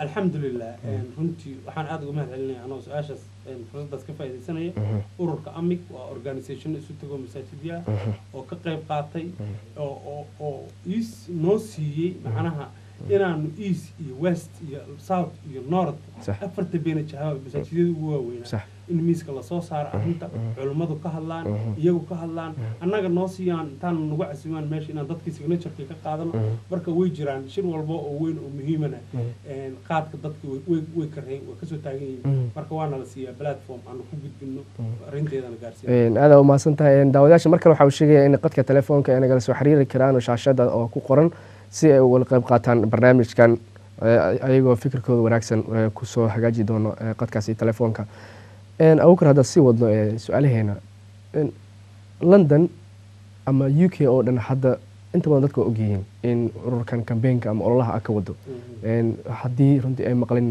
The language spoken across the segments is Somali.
alxamdulilah runtii waxaan aad uga mahad celinaya anoo su-aashaas fursadaas ka faa'iidaysanaya ururka amig waa organisation isu tago masaajidya oo ka qayb qaatay oo noo siiyey macnaha inaanu east iyo west iyo south iyo north afarta beena jahaab masaajidada ugu waaweynaa in miiska la soo saaro arrinta culimadu ka hadlaan iyagu ka hadlaan annaga noo siiyaan intaan nagu casimaan meesha inaan dadkii signatureka ka qaadano marka way jiraan shir walba oo weyn oo muhiimana qaadka dadka way kareen way kasoo taagan yihiin marka waana la siiyaa platform aanu ku gudbino arrinteedana gaarsiin aad u mahadsan tahay daawadayaasha markale waxa uu sheegaya in qadka telefoonka ay nagala soo xiriiri karaan oo shaashada oo ku qoran si ay uga qayb qaataan barnaamijkan ayagoo fikirkooda wanaagsan ku soo hagaaji doono qadkaasi telefoonka awkar hadda si wadno su-aalaheena London ama UK oo dhan hadda inta badan dadka og yihiin in ururkan campaignka ama ololaha ka wado haddii runtii ay maqlin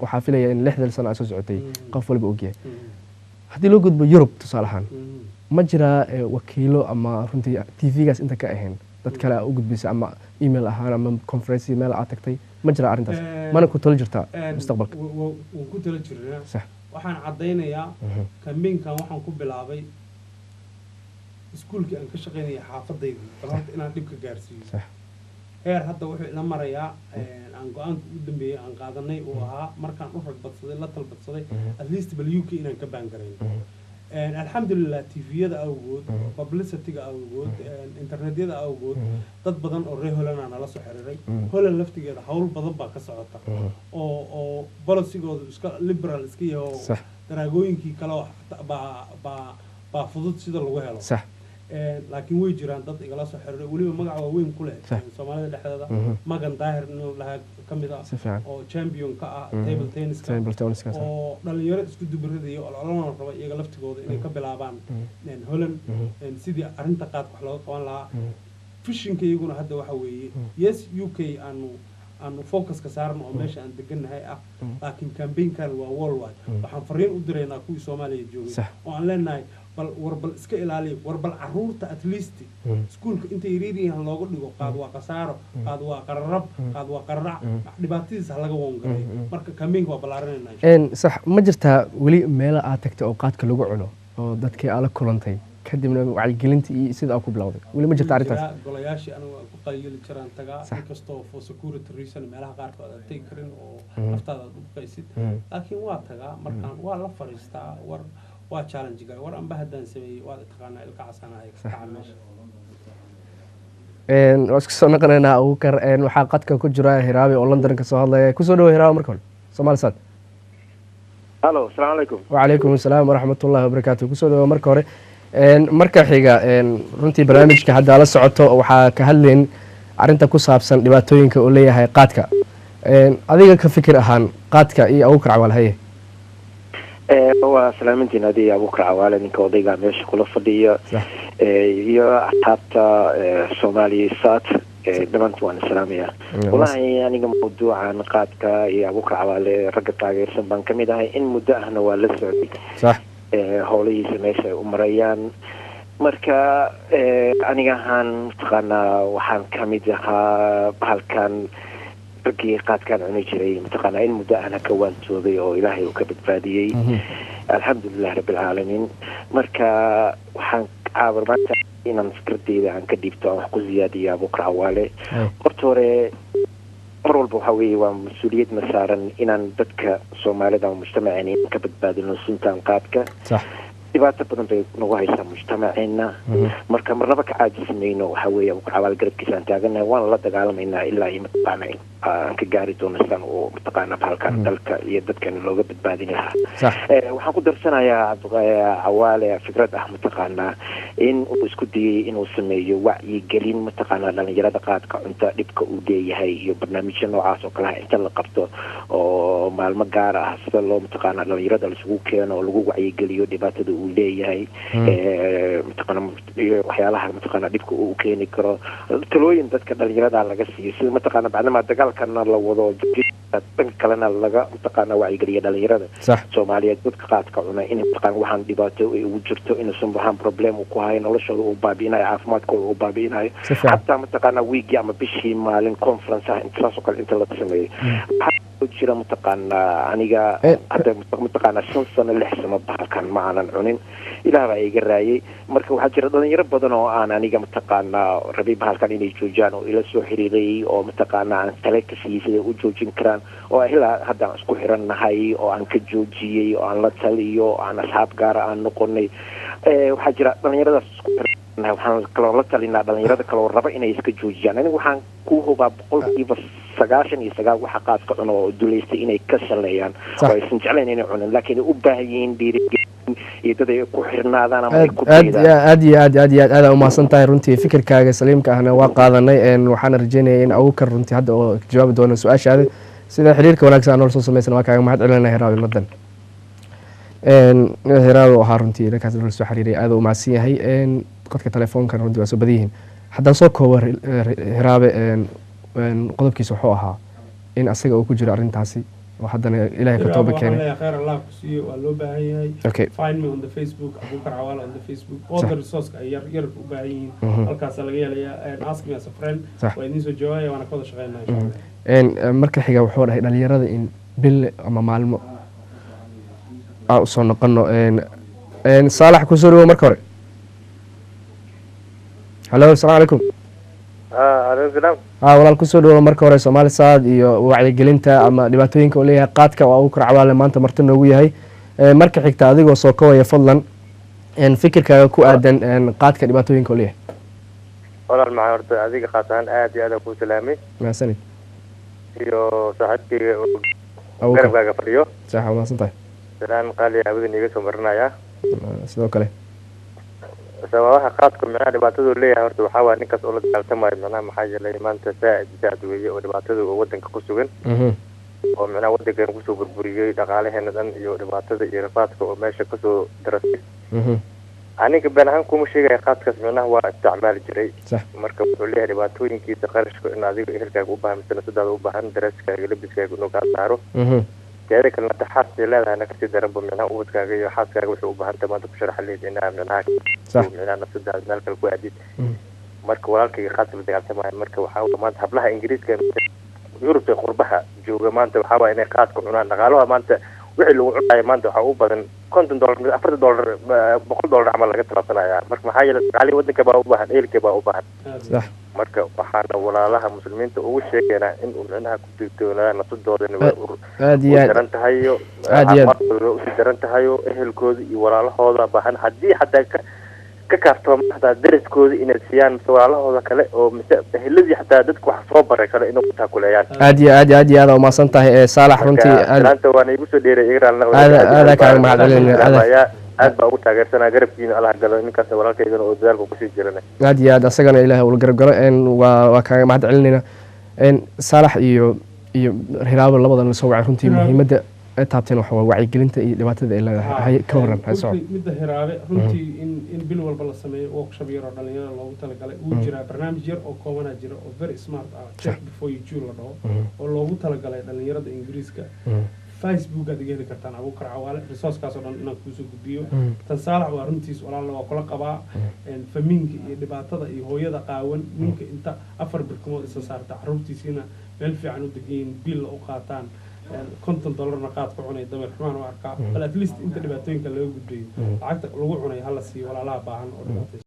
waxaa filaya in 6 sano ay soo socotay qof walba og yahay haddii loo gudbo Europe tusaale ahaan ma jira wakiilo ama runtii TV-gaas inta ka ahayn dad kale u gudbisa ama email ahaan ama conference email aad tagtay ma jira arrintaas mana ku talo jirtaa mustaqbalka waan ku talo jirnaa waxaan cadaynayaa campaignkan waxaan ku bilaabay iskuulkii aan ka shaqaynaya xaafadayda balanta inaan dhibka gaarsiiyo heer hadda wuxuu ila marayaa aan go-aanka u dambeeyey aan qaadanay uu ahaa markaan u ragbadsaday la talbadsaday at least bal UK inaan ka baangarayn alxamdulilah tviyada awgood publicityga awgood internetyada awgood dad badan oo reer holland nala soo xiriiray holland laftigeeda hawl badan baa ka socota oo policy-goodu iska liberal iska yaho daraagooyinkii kale baa fudud sida lagu helo laakiin way jiraan dad igala soo xiriiray weliba magaca waaweyn ku leh soomaalida dhexdeeda magan daahir inuu lahaa ka mid ah oo champion ka ah table tenniska oo dhalinyaro isku dubaradaya oo ololana raba iyaga laftigooda inay ka bilaabaan Holland sidii arrinta qaadka wax looga qaban lahaa fishinka iyaguna hadda waxa weeye yes UK aanu focus ka saarno oo meesha aan deganahay ah laakiin campaignkan waa worldwide waxaan fariin u diraynaa kuwii Soomaaliya joogay oo aan leenahay warbal iska ilaaliyo warbal caruurta at least iskuulka intay yariiriyaan loogu dhigo qaad waa qasaaro qaad waa qararab qaad waa qararac dhibaatadiisa laga woongalay marka campaignka waa balaarinayna sax ma jirtaa weli meel aad tagtay oo qaadka lagu cuno oo dadkii aad la kulantay kadibna wacyigelinta iyo sida aad ku bilowday weli ma jirtaa arrintaas golayaashii anigu ku qayli jiraan tagaa inkastoo for security reason meelaha qaarkood aad tegi karin oo naftaada aad u qaysid laakiin waa tagaa markaan waa la fariistaa waa challenge gar war amba haddaan sameeyay waa taqaanaa ilka casanahay ka meesha wasku soo naqanaynaa Awkar waxaa qadka ku jira Hiraabi oo London ka soo hadlaya ku soo dhaw Hiraabi marka hore Soomaalisaad Hello assalaamu alaykum wa alaykum asalaam wa rahmatullahi wa barakaatuh ku soo dhaw marka hore marka xiga runtii barnaamijka hadda la socoto waxaa ka hadleen arinta ku saabsan dhibaatooyinka oo leeyahay qaadka adiga ka fikir ahaan qaadka iyo Awkar Cawaale waa salaamintiin adii Awkar Cawaale ninka odayga meesha kula fadhiya iyo asxaabta Soomaaliya saat dhammaantiin waan salaamayaa wallahi aniga mawduucan qaadka iyo Awkar Cawaale ragga taageersan baan ka mid ahay in muddo ahna waa la socday sax howlihiisa meesha ay u marayaan marka aniga ahaan taqaanaa waxaan ka mid ahaa bahalkan raggii qaadkaan cuni jiray mataqaanaa in muddo ahna ka waantoobay oo ilaahay uu ka badbaadiyey alxamdulilah rabbilcaalamiin marka waxaan caawar maanta inaan fikradeyda aan ka dhiibto aan wax ku ziyaadiyo Awkar Cawaale horta hore mar walba waxa weeye waa mas-uuliyad na saaran inaan dadka Soomaalida ama mujtamaceena ka badbaadino suntaan qaadka dhibaato badan bay nagu haysaa mujtamaceena marka marnaba ka caajismayno waxa weeye Awkar Cawaale garabkiisa aan taaganahay waan la dagaalamaynaa ilaa iyo mataqaanaa aan ka gaari doono san oo mataqaanaa halkan dalka iyo dadkan looga badbaadin lahaa waxaan ku darsanayaa Cawaale fikrad ah mataqaanaa in uu isku dayay inuu sameeyo wacyigelin mataqaanaa dhalinyarada qaadka cunta dhibka uu leeyahay iyo barnaamijyo noocaas oo kale inta la qabto oo maalmo gaar ah sida loo mataqaanaa dhalinyarada la isugu keeno oo lagu wacyigeliyo dhibaatada uu leeyahay mataqaanaa waxyaalaha mataqaanaa dhibka uu keeni karo talooyin dadka dhalinyarada laga siiyo sida mataqaanaa bacdama dagaalkana la wado dhanka kalena laga mataqaanaa wacyigeliya dhalinyarada Soomaaliyeed dadka qaadka cuna in mataqaanaa waxaan dhibaato ugu jirto inuusan waxaan problem ku hayn noloshooda uu baabi'inayo caafimaadkooda uu baabi'inayo hatta mataqaanaa week ama bishii maalin conference ah intaasoo kale inta la sameeyo jira mataqaanaa aniga hadda mataqaanaa 5 sano 6 sano bahalkan ma aanan cunin ilaah baa iga raayay marka waxaa jira dhalinyaro badan oo aan aniga mataqaanaa rabay bahalkan inay joojiyaan oo ila soo xiriiray oo mataqaanaa aan tale ka siiyay sida u joojin karaan oo ilaa hadda aan isku xirannahay oo aan ka joojiyay oo aan la taliyo oo aan asxaab gaara aan noqonay waxaa jira dhalinyaradaas isku xirannahay waxaan kaloo la talinaa dhalinyarada kaloo raba inay iska joojiyaan aniga waxaan ku hubaa 99% waxa qaadka cuno oo duleystay inay ka shaleeyaan oo aysan jeclayn inay cunaan laakiin u baahan yihiin dhiirigelin iyo dad ay ku xirnaadaan ama ay ku aad u mahadsan tahay runtii fikirkaaga saliimka ahna waa qaadanay waxaan rajeynayaa in Abuukar runtii hadda oo jawaabi doono su'aashaada sida xiriirka wanaagsan aan soo sameeysan waa kaaga mahad celinayna Hiraabi Ladan Hiraabi waxa runtii dadkaas la soo xiriiray aad u mahadsan yahay qodka telefoonka runtii waa soo badiyihiin haddaan soo koobo Hiraabi qodobkiisa wuxuu ahaa in asaga uu ku jiro arrintaasi وحدنا إلهي كتوبة كان خير الله كسيه والله باهي okay find me on the Facebook أبوكر عوالة on the Facebook all the resources يرب باهيين الكاس اللي جالي ask me as a friend وإنيسو جواي وأنا كذا شغالنا إن شاء الله مركز حاجة وحورة هنا اللي يراد إن بال أما معلم أوصلنا قنو إن صالح كسر ومركوري هلو السلام عليكم عليكم السلام walaal ku soo dhawaad marka hore Soomaali Saad iyo wacyigelinta ama dhibaatooyinka uu leeyahay qaadka oo Abuukar Cawaale maanta marti noogu yahay marka xigta adigoo soo koobaya fadlan fikirkaaga ku aadan qaadka dhibaatooyinka uu leeyahay walaal ma horta adiga qaataan aad iyo aad ku salaamay ma sanid iyo saaxiibkayga garabkaaga fadhiyo sax ma santahay salaan qaali abadin iga soo marinaya sidoo kale sababaha qaadku macna dhibaatadu leeyahay horta waxa waa ninkaas oo la dagaaltamay macna maxaa yeelay maanta saad weeye oo dhibaatada oo wadanka ku sugan oo macna wadanka ku soo burburiyay dhaqaalaheena dhan iyo dhibaatada iyo rafaadka oo meesha ka soo darasay aniga banahan kuma sheegay qaadkaas macna waa isticmaal jiray marka wuxuu leeyahay dhibaatooyinkiisa qarashka in adiga ehelkaaga u baahan sanadada u baahan daraaskaaga labiskaaga inuu ka saaro كذا كلمة حاسة لا أنا كنت درب منها وبتكاجي حاسة وش وبهنت ما تبشر حليت إنها منها منها نفس ده ذلك الكواديد مرك ولكن خاطر بدي أعتمد مرك وحاول ما تحب لها إنجليز كان يورب قربها جو ما أنت وحاول إنك قاعد كنا نقالوها ما أنت وحلو ما أنت حاول بدن كنت $100 $40 $100 عمل لقيت راسنا يعني مرك ما حاجة علي ودك بقى وبهن إيه كبقى وبهن صح marka waxaana walaalaha muslimiinta ugu sheegaynaa in uu macnaha ku digtoonaadaan nafsadooda aad iyo daran tahayo daran tahayo ehelkooda iyo walaalahooda baahan haddii xataa ka kaaftoomo xataa daraskooda inay siiyaan mise walaalahooda kale oo mise eheladii xataa dadku wax soo baray kale inuu taakuleeyaan aad iyo aad umaasan tahay saalax runtii aad waana igu soo dheeray igraalna aad kaaga mahadcelinaya aad baa ugu taageersanaa garabkiina Allah galo ninkaas walaalkaydana oo dadaalku ku sii jirana aad iyo aad asagana Ilaahay uu garab galo waa kaaga mahad celinayna Saalax iyo Hiraabi labadan la soo wacay runtii muhiimadda ay taabteen waxa waa wacyigelinta iyo dhibaatada ay leedahay ka waran hayso midda Hiraabi runtii in bil walba la sameeyo workshop yar oo dhalinyarada loogu talagalay uu jira barnaamij yar oo koobana jira oo very smart check before you choose la dhaho oo loogu talagalay dhalinyarada Ingiriiska Facebook aad heli kartaan Abuukar Cawaale resource kaas oo dhan inaan ku soo gudbiyo tan Saalax waa runtiis walaalna waa kula qabaa famiinka iyo dhibaatada iyo hooyada qaawan ninka inta 4 birkumood isa saarta carruurtiisina meel fiican u degayn bil u qaataan $50 qaad ku cunay dabar xumaan u arkaa bal at least inta dhibaatooyinka laga gudbiyo lacagta lagu cunay hala sii walaalaha baahan oo dhibaatay